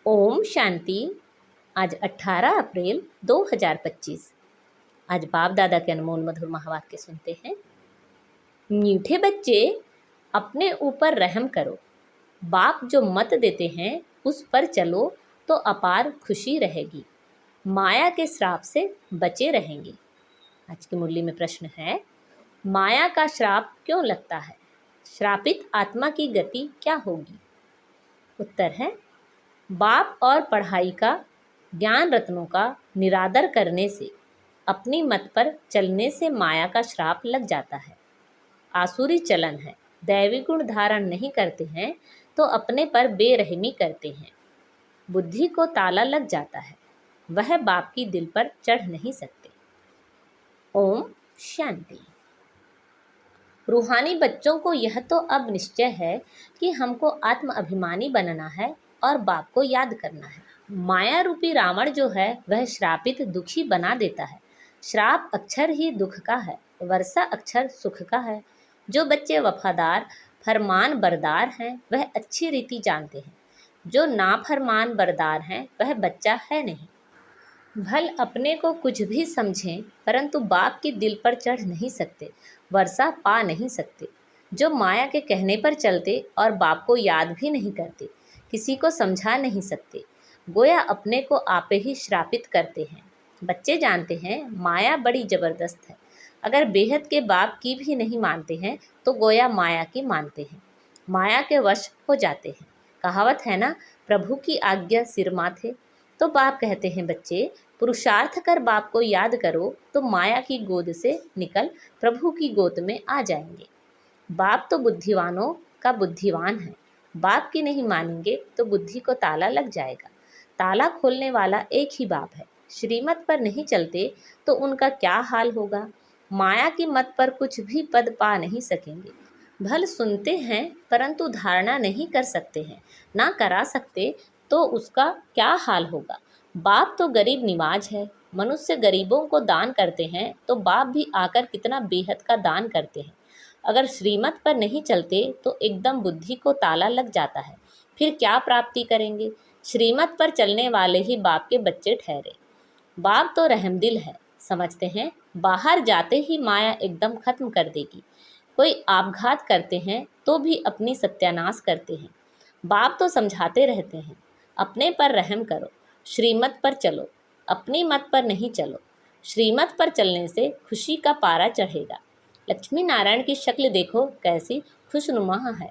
ओम शांति। आज 18 अप्रैल 2025। आज बाप दादा के अनमोल मधुर महावाक्य सुनते हैं। मीठे बच्चे, अपने ऊपर रहम करो। बाप जो मत देते हैं उस पर चलो तो अपार खुशी रहेगी। माया के श्राप से बचे रहेंगे। आज की मुरली में प्रश्न है, माया का श्राप क्यों लगता है? श्रापित आत्मा की गति क्या होगी? उत्तर है, बाप और पढ़ाई का, ज्ञान रत्नों का निरादर करने से, अपनी मत पर चलने से माया का श्राप लग जाता है। आसुरी चलन है, दैवी गुण धारण नहीं करते हैं तो अपने पर बेरहमी करते हैं। बुद्धि को ताला लग जाता है, वह बाप की दिल पर चढ़ नहीं सकते। ओम शांति। रूहानी बच्चों को यह तो अब निश्चय है कि हमको आत्म अभिमानी बनना है और बाप को याद करना है। माया रूपी रावण जो है वह श्रापित दुखी बना देता है। श्राप अक्षर ही दुख का है, वर्षा अक्षर सुख का है। जो बच्चे वफादार फरमान बरदार हैं वह अच्छी रीति जानते हैं। जो नाफरमान बरदार हैं वह बच्चा है नहीं। भल अपने को कुछ भी समझें परंतु बाप की दिल पर चढ़ नहीं सकते, वर्षा पा नहीं सकते। जो माया के कहने पर चलते और बाप को याद भी नहीं करते, किसी को समझा नहीं सकते, गोया अपने को आपे ही श्रापित करते हैं। बच्चे जानते हैं माया बड़ी जबरदस्त है। अगर बेहद के बाप की भी नहीं मानते हैं तो गोया माया की मानते हैं, माया के वश हो जाते हैं। कहावत है ना, प्रभु की आज्ञा सिर माथे। तो बाप कहते हैं, बच्चे पुरुषार्थ कर बाप को याद करो तो माया की गोद से निकल प्रभु की गोद में आ जाएंगे। बाप तो बुद्धिवानों का बुद्धिवान है। बाप की नहीं मानेंगे तो बुद्धि को ताला लग जाएगा। ताला खोलने वाला एक ही बाप है। श्रीमत पर नहीं चलते तो उनका क्या हाल होगा? माया की मत पर कुछ भी पद पा नहीं सकेंगे। भल सुनते हैं परंतु धारणा नहीं कर सकते हैं, ना करा सकते तो उसका क्या हाल होगा? बाप तो गरीब निवाज है। मनुष्य गरीबों को दान करते हैं तो बाप भी आकर कितना बेहद का दान करते हैं। अगर श्रीमत पर नहीं चलते तो एकदम बुद्धि को ताला लग जाता है, फिर क्या प्राप्ति करेंगे? श्रीमत पर चलने वाले ही बाप के बच्चे ठहरे। बाप तो रहमदिल है, समझते हैं बाहर जाते ही माया एकदम खत्म कर देगी। कोई आपघात करते हैं तो भी अपनी सत्यानाश करते हैं। बाप तो समझाते रहते हैं, अपने पर रहम करो, श्रीमत पर चलो, अपनी मत पर नहीं चलो। श्रीमत पर चलने से खुशी का पारा चढ़ेगा। लक्ष्मी नारायण की शक्ल देखो कैसी खुशनुमा है।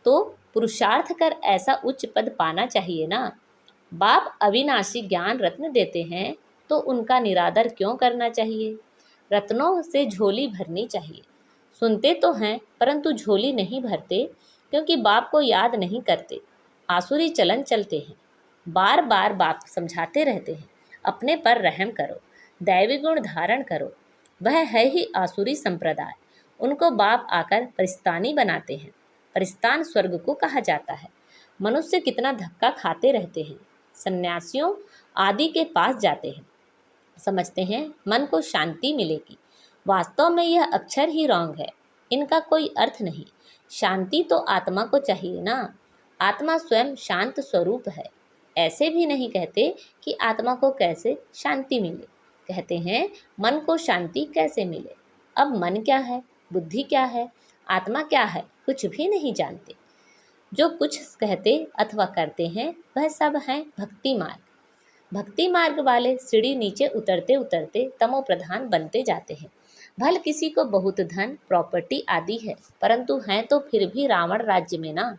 तो पुरुषार्थ कर ऐसा उच्च पद पाना चाहिए ना। बाप अविनाशी ज्ञान रत्न देते हैं तो उनका निरादर क्यों करना चाहिए? रत्नों से झोली भरनी चाहिए। सुनते तो हैं परंतु झोली नहीं भरते क्योंकि बाप को याद नहीं करते। आसुरी चलन चलते हैं। बार बार बाप समझाते रहते हैं, अपने पर रहम करो, दैवी गुण धारण करो। वह है ही आसुरी संप्रदाय। उनको बाप आकर परिस्तानी बनाते हैं। परिस्तान स्वर्ग को कहा जाता है। मनुष्य कितना धक्का खाते रहते हैं। सन्यासियों आदि के पास जाते हैं, समझते हैं मन को शांति मिलेगी। वास्तव में यह अक्षर ही रॉन्ग है, इनका कोई अर्थ नहीं। शांति तो आत्मा को चाहिए ना। आत्मा स्वयं शांत स्वरूप है। ऐसे भी नहीं कहते कि आत्मा को कैसे शांति मिले, कहते हैं मन को शांति कैसे मिले। अब मन क्या है, बुद्धि क्या है, आत्मा क्या है, कुछ भी नहीं जानते। जो कुछ कहते अथवा करते हैं वह सब हैं भक्ति मार्ग। भक्ति मार्ग वाले सीढ़ी नीचे उतरते उतरते तमो प्रधान बनते जाते हैं। भल किसी को बहुत धन प्रॉपर्टी आदि है परंतु हैं तो फिर भी रावण राज्य में ना।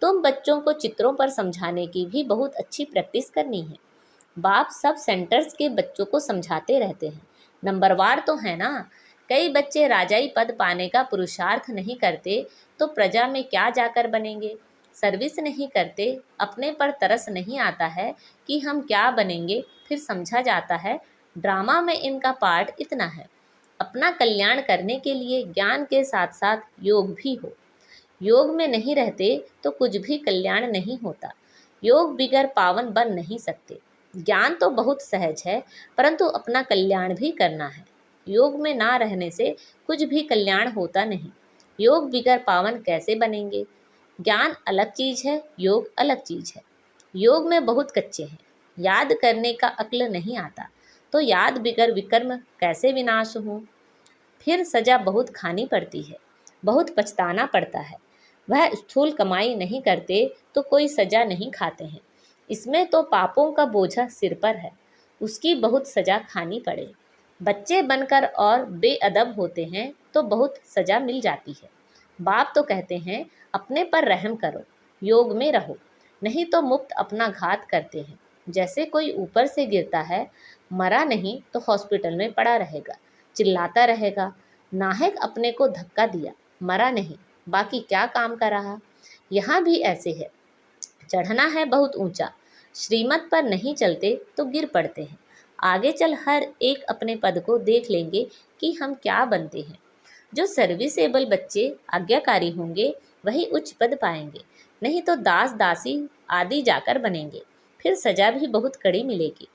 तुम बच्चों को चित्रों पर समझाने की भी बहुत अच्छी प्रैक्टिस करनी है। बाप सब सेंटर्स के बच्चों को समझाते रहते हैं। नंबरवार तो है ना। कई बच्चे राजाई पद पाने का पुरुषार्थ नहीं करते तो प्रजा में क्या जाकर बनेंगे? सर्विस नहीं करते, अपने पर तरस नहीं आता है कि हम क्या बनेंगे। फिर समझा जाता है ड्रामा में इनका पार्ट इतना है। अपना कल्याण करने के लिए ज्ञान के साथ साथ योग भी हो। योग में नहीं रहते तो कुछ भी कल्याण नहीं होता। योग बिगर पावन बन नहीं सकते। ज्ञान तो बहुत सहज है परंतु अपना कल्याण भी करना है। योग में ना रहने से कुछ भी कल्याण होता नहीं। योग बिगर पावन कैसे बनेंगे? ज्ञान अलग चीज़ है, योग अलग चीज़ है। योग में बहुत कच्चे हैं, याद करने का अक्ल नहीं आता, तो याद बिगर विकर्म कैसे विनाश हो। फिर सजा बहुत खानी पड़ती है, बहुत पछताना पड़ता है। वह स्थूल कमाई नहीं करते तो कोई सजा नहीं खाते हैं। इसमें तो पापों का बोझा सिर पर है, उसकी बहुत सजा खानी पड़े। बच्चे बनकर और बेअदब होते हैं तो बहुत सजा मिल जाती है। बाप तो कहते हैं अपने पर रहम करो, योग में रहो, नहीं तो मुफ्त अपना घात करते हैं। जैसे कोई ऊपर से गिरता है, मरा नहीं तो हॉस्पिटल में पड़ा रहेगा, चिल्लाता रहेगा, नाहक अपने को धक्का दिया, मरा नहीं, बाकी क्या काम कर रहा। यहाँ भी ऐसे है, चढ़ना है बहुत ऊंचा, श्रीमत पर नहीं चलते तो गिर पड़ते हैं। आगे चल हर एक अपने पद को देख लेंगे कि हम क्या बनते हैं। जो सर्विसेबल बच्चे आज्ञाकारी होंगे वही उच्च पद पाएंगे, नहीं तो दास दासी आदि जाकर बनेंगे। फिर सजा भी बहुत कड़ी मिलेगी।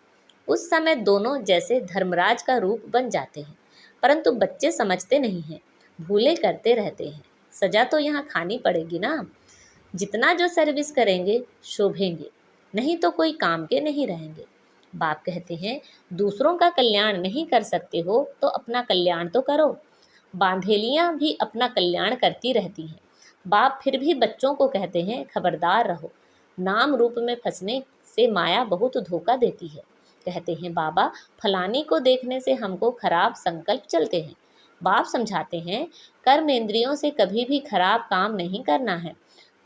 उस समय दोनों जैसे धर्मराज का रूप बन जाते हैं, परंतु बच्चे समझते नहीं हैं, भूले करते रहते हैं। सजा तो यहाँ खानी पड़ेगी ना। जितना जो सर्विस करेंगे शोभेंगे, नहीं तो कोई काम के नहीं रहेंगे। बाप कहते हैं दूसरों का कल्याण नहीं कर सकते हो तो अपना कल्याण तो करो। बांधेलियां भी अपना कल्याण करती रहती हैं। बाप फिर भी बच्चों को कहते हैं खबरदार रहो, नाम रूप में फंसने से माया बहुत धोखा देती है। कहते हैं बाबा फलानी को देखने से हमको खराब संकल्प चलते हैं। बाप समझाते हैं कर्म इंद्रियों से कभी भी खराब काम नहीं करना है।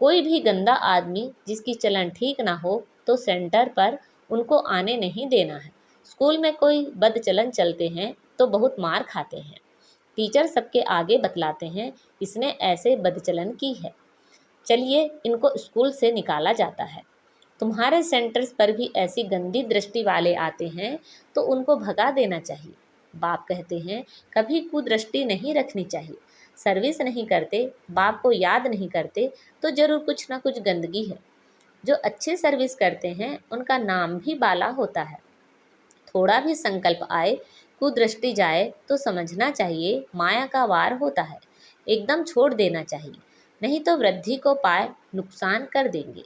कोई भी गंदा आदमी जिसकी चलन ठीक ना हो तो सेंटर पर उनको आने नहीं देना है। स्कूल में कोई बदचलन चलते हैं तो बहुत मार खाते हैं। टीचर सबके आगे बतलाते हैं इसने ऐसे बदचलन की है, चलिए इनको स्कूल से निकाला जाता है। तुम्हारे सेंटर्स पर भी ऐसी गंदी दृष्टि वाले आते हैं तो उनको भगा देना चाहिए। बाप कहते हैं कभी कुदृष्टि नहीं रखनी चाहिए। सर्विस नहीं करते, बाप को याद नहीं करते तो जरूर कुछ ना कुछ गंदगी है। जो अच्छे सर्विस करते हैं उनका नाम भी बाला होता है। थोड़ा भी संकल्प आए, कुदृष्टि जाए तो समझना चाहिए माया का वार होता है, एकदम छोड़ देना चाहिए, नहीं तो वृद्धि को पाए नुकसान कर देंगे।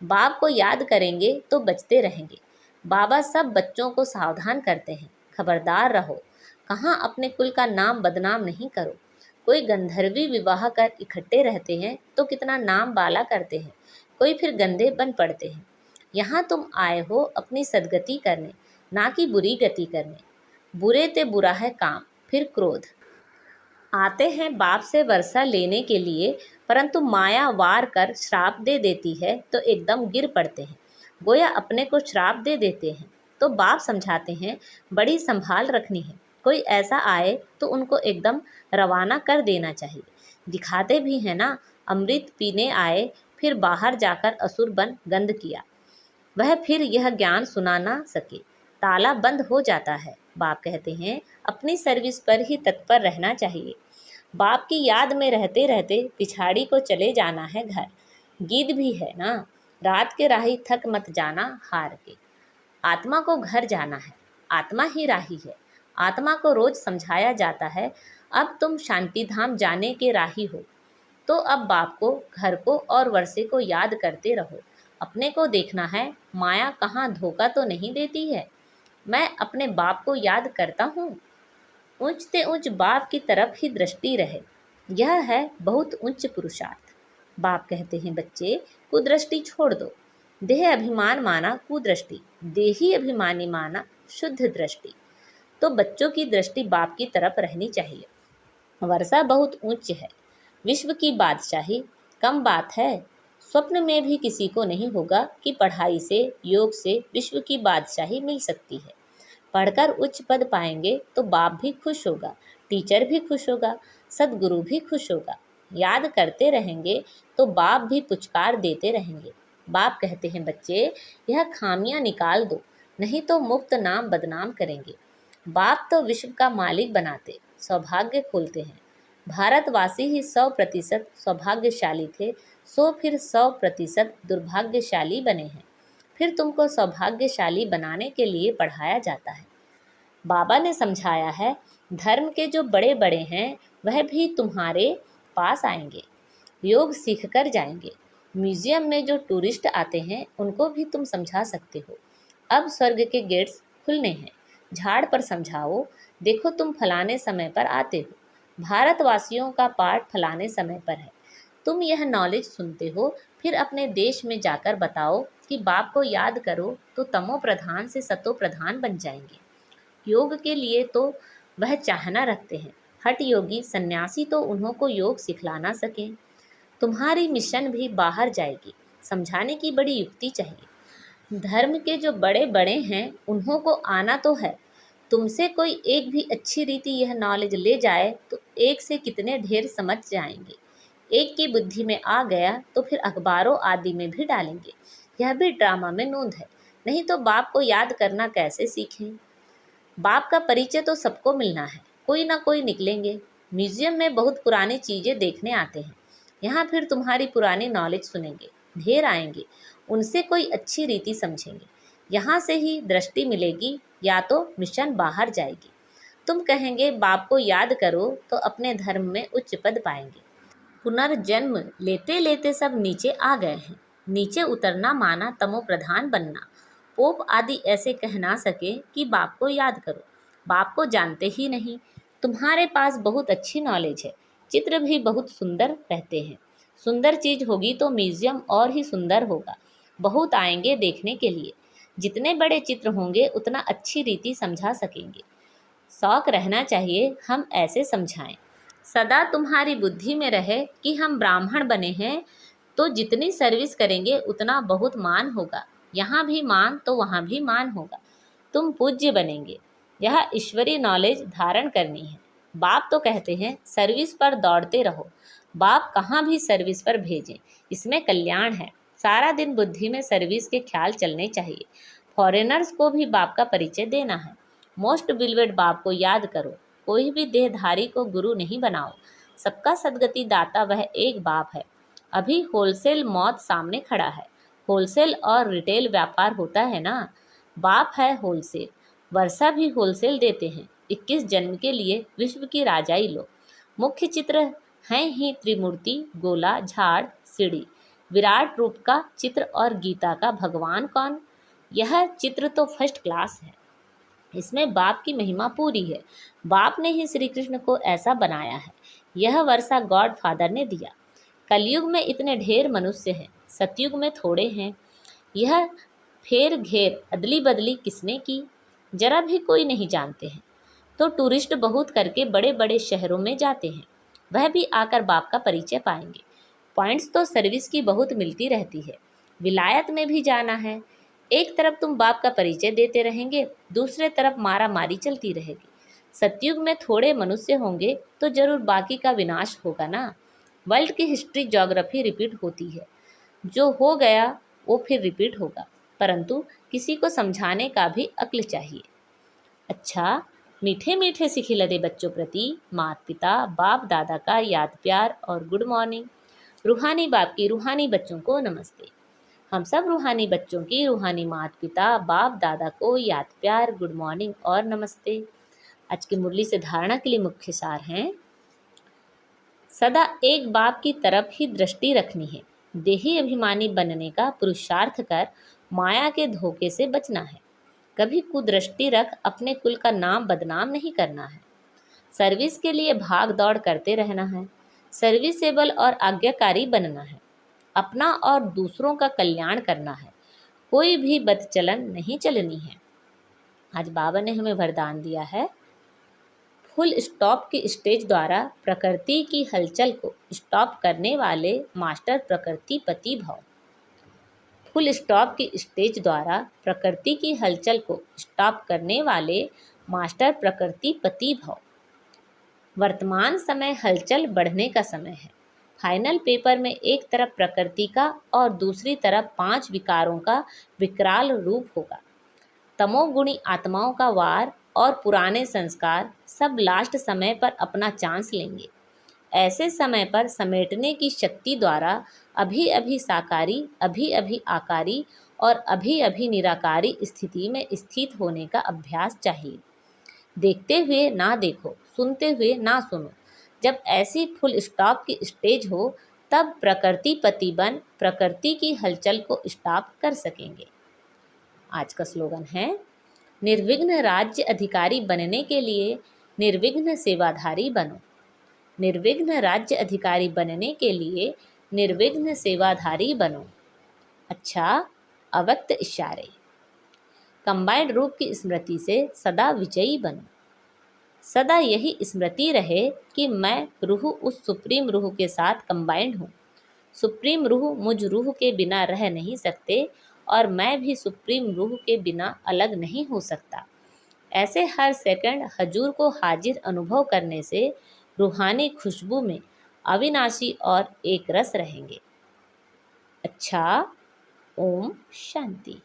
बाप को याद करेंगे तो बचते रहेंगे। बाबा सब बच्चों को सावधान करते हैं, खबरदार रहो, कहाँ अपने कुल का नाम बदनाम नहीं करो। कोई गंधर्वी विवाह कर इकट्ठे रहते हैं तो कितना नाम बाला करते हैं, कोई फिर गंदे बन पड़ते हैं। यहाँ तुम आए हो अपनी सदगति करने, ना कि बुरी गति करने। बुरे ते बुरा है काम, फिर क्रोध। आते हैं बाप से वर्षा लेने के लिए, परंतु माया वार कर श्राप दे देती है तो एकदम गिर पड़ते हैं, गोया अपने को श्राप दे देते हैं। तो बाप समझाते हैं बड़ी संभाल रखनी है। कोई ऐसा आए तो उनको एकदम रवाना कर देना चाहिए। दिखाते भी हैं ना, अमृत पीने आए फिर बाहर जाकर असुर बन गंध किया, वह फिर यह ज्ञान सुना ना सके, ताला बंद हो जाता है। बाप कहते हैं अपनी सर्विस पर ही तत्पर रहना चाहिए। बाप की याद में रहते रहते पिछाड़ी को चले जाना है घर। गीत भी है ना, रात के राही थक मत जाना हार के। आत्मा को घर जाना है, आत्मा ही राही है। आत्मा को रोज समझाया जाता है अब तुम शांति धाम जाने के राही हो। तो अब बाप को, घर को और वर्षे को याद करते रहो। अपने को देखना है माया कहाँ धोखा तो नहीं देती है। मैं अपने बाप को याद करता हूँ, ऊंचते ऊंच बाप की तरफ ही दृष्टि रहे, यह है बहुत उच्च पुरुषार्थ। बाप कहते हैं बच्चे कुदृष्टि छोड़ दो। देह अभिमान माना कुदृष्टि, देही अभिमानी माना शुद्ध दृष्टि। तो बच्चों की दृष्टि बाप की तरफ रहनी चाहिए। वर्षा बहुत उच्च है, विश्व की बादशाही कम बात है। स्वप्न में भी किसी को नहीं होगा कि पढ़ाई से, योग से विश्व की बादशाही मिल सकती है। पढ़कर उच्च पद पाएंगे तो बाप भी खुश होगा, टीचर भी खुश होगा, सदगुरु भी खुश होगा। याद करते रहेंगे तो बाप भी पुचकार देते रहेंगे। बाप कहते हैं बच्चे यह खामियां निकाल दो, नहीं तो मुफ्त नाम बदनाम करेंगे। बाप तो विश्व का मालिक बनाते, सौभाग्य खोलते हैं। भारतवासी ही 100% सौभाग्यशाली थे, सो फिर 100% दुर्भाग्यशाली बने हैं। फिर तुमको सौभाग्यशाली बनाने के लिए पढ़ाया जाता है। बाबा ने समझाया है धर्म के जो बड़े बड़े हैं वह भी तुम्हारे पास आएंगे, योग सीख कर जाएंगे। म्यूजियम में जो टूरिस्ट आते हैं उनको भी तुम समझा सकते हो। अब स्वर्ग के गेट्स खुलने हैं, झाड़ पर समझाओ, देखो तुम फलाने समय पर आते हो, भारतवासियों का पाठ फलाने समय पर है। तुम यह नॉलेज सुनते हो, फिर अपने देश में जाकर बताओ कि बाप को याद करो तो तमो प्रधान से सतो प्रधान बन जाएंगे। योग के लिए तो वह चाहना रखते हैं, हठ योगी सन्यासी तो उन्हों को योग सिखला सकें। तुम्हारी मिशन भी बाहर जाएगी, समझाने की बड़ी युक्ति चाहिए। धर्म के जो बड़े बड़े हैं उन्हों को आना तो है, तुमसे कोई एक भी अच्छी रीति यह नॉलेज ले जाए तो एक से कितने ढेर समझ जाएंगे। एक की बुद्धि में आ गया तो फिर अखबारों आदि में भी डालेंगे। यह भी ड्रामा में नोंद है, नहीं तो बाप को याद करना कैसे सीखें। बाप का परिचय तो सबको मिलना है, कोई ना कोई निकलेंगे। म्यूजियम में बहुत पुरानी चीज़ें देखने आते हैं, यहाँ फिर तुम्हारी पुरानी नॉलेज सुनेंगे, ढेर आएंगे, उनसे कोई अच्छी रीति समझेंगे। यहाँ से ही दृष्टि मिलेगी या तो मिशन बाहर जाएगी। तुम कहेंगे बाप को याद करो तो अपने धर्म में उच्च पद पाएंगे। पुनर्जन्म लेते लेते सब नीचे आ गए हैं। नीचे उतरना माना तमो प्रधान बनना। पोप आदि ऐसे कह ना सके कि बाप को याद करो, बाप को जानते ही नहीं। तुम्हारे पास बहुत अच्छी नॉलेज है, चित्र भी बहुत सुंदर रहते हैं। सुंदर चीज होगी तो म्यूजियम और ही सुंदर होगा, बहुत आएंगे देखने के लिए। जितने बड़े चित्र होंगे उतना अच्छी रीति समझा सकेंगे। शौक रहना चाहिए हम ऐसे समझाएं। सदा तुम्हारी बुद्धि में रहे कि हम ब्राह्मण बने हैं तो जितनी सर्विस करेंगे उतना बहुत मान होगा। यहाँ भी मान तो वहाँ भी मान होगा, तुम पूज्य बनेंगे। यह ईश्वरीय नॉलेज धारण करनी है। बाप तो कहते हैं सर्विस पर दौड़ते रहो, बाप कहाँ भी सर्विस पर भेजें, इसमें कल्याण है। सारा दिन बुद्धि में सर्विस के ख्याल चलने चाहिए। फॉरेनर्स को भी बाप का परिचय देना है। मोस्ट बिलवेड बाप को याद करो, कोई भी देहधारी को गुरु नहीं बनाओ। सबका सदगति दाता वह एक बाप है। अभी होलसेल मौत सामने खड़ा है। होलसेल और रिटेल व्यापार होता है ना, बाप है होलसेल। वर्षा भी होलसेल देते हैं। 21 जन्म के लिए विश्व की राजाई लो। मुख्य चित्र हैं ही त्रिमूर्ति, गोला, झाड़, सीढ़ी। विराट रूप का चित्र और गीता का भगवान कौन? यह चित्र तो फर्स्ट क्लास है, इसमें बाप की महिमा पूरी है। बाप ने ही श्री कृष्ण को ऐसा बनाया है। यह वर्षा गॉड फादर ने दिया। कलयुग में इतने ढेर मनुष्य हैं, सतयुग में थोड़े हैं। यह फेर घेर अदली बदली किसने की, जरा भी कोई नहीं जानते हैं। तो टूरिस्ट बहुत करके बड़े बड़े शहरों में जाते हैं, वह भी आकर बाप का परिचय पाएंगे। पॉइंट्स तो सर्विस की बहुत मिलती रहती है। विलायत में भी जाना है, एक तरफ तुम बाप का परिचय देते रहेंगे, दूसरे तरफ मारा मारी चलती रहेगी। सतयुग में थोड़े मनुष्य होंगे तो जरूर बाकी का विनाश होगा ना। वर्ल्ड की हिस्ट्री ज्योग्राफी रिपीट होती है, जो हो गया वो फिर रिपीट होगा, परंतु किसी को समझाने का भी अक्ल चाहिए। अच्छा, मीठे मीठे सिखिलदे बच्चों प्रति माता पिता बाप दादा का याद प्यार और गुड मॉर्निंग। रूहानी बाप की रूहानी बच्चों को नमस्ते। हम सब रूहानी बच्चों की रूहानी माता पिता बाप दादा को याद प्यार गुड मॉर्निंग और नमस्ते। आज की मुरली से धारणा के लिए मुख्य सार हैं, सदा एक बाप की तरफ ही दृष्टि रखनी है। देही अभिमानी बनने का पुरुषार्थ कर माया के धोखे से बचना है। कभी कुदृष्टि रख अपने कुल का नाम बदनाम नहीं करना है। सर्विस के लिए भाग दौड़ करते रहना है। सर्विसेबल और आज्ञाकारी बनना है। अपना और दूसरों का कल्याण करना है। कोई भी बदचलन नहीं चलनी है। आज बाबा ने हमें वरदान दिया है, फुल स्टॉप की स्टेज द्वारा प्रकृति की हलचल को स्टॉप करने वाले मास्टर प्रकृति पति भव। फुल स्टॉप की स्टेज द्वारा प्रकृति की हलचल को स्टॉप करने वाले मास्टर प्रकृति पति भव। वर्तमान समय हलचल बढ़ने का समय है। फाइनल पेपर में एक तरफ प्रकृति का और दूसरी तरफ 5 विकारों का विकराल रूप होगा। तमोगुणी आत्माओं का वार और पुराने संस्कार सब लास्ट समय पर अपना चांस लेंगे। ऐसे समय पर समेटने की शक्ति द्वारा अभी अभी साकारी, अभी अभी आकारी और अभी अभी निराकारी स्थिति में स्थित होने का अभ्यास चाहिए। देखते हुए ना देखो, सुनते हुए ना सुनो। जब ऐसी फुल स्टॉप की स्टेज हो तब प्रकृतिपति बन प्रकृति की हलचल को स्टॉप कर सकेंगे। आज का स्लोगन है, निर्विघ्न राज्य अधिकारी बनने के लिए निर्विघ्न सेवाधारी बनो। निर्विघ्न राज्य अधिकारी बनने के लिए निर्विघ्न सेवाधारी बनो। अच्छा, अव्यक्त इशारे। कंबाइंड रूप की स्मृति से सदा विजयी बनो। सदा यही स्मृति रहे कि मैं रूह उस सुप्रीम रूह के साथ कंबाइंड हूँ। सुप्रीम रूह मुझ रूह के बिना रह नहीं सकते और मैं भी सुप्रीम रूह के बिना अलग नहीं हो सकता। ऐसे हर सेकंड हजूर को हाजिर अनुभव करने से रूहानी खुशबू में अविनाशी और एक रस रहेंगे। अच्छा, ओम शांति।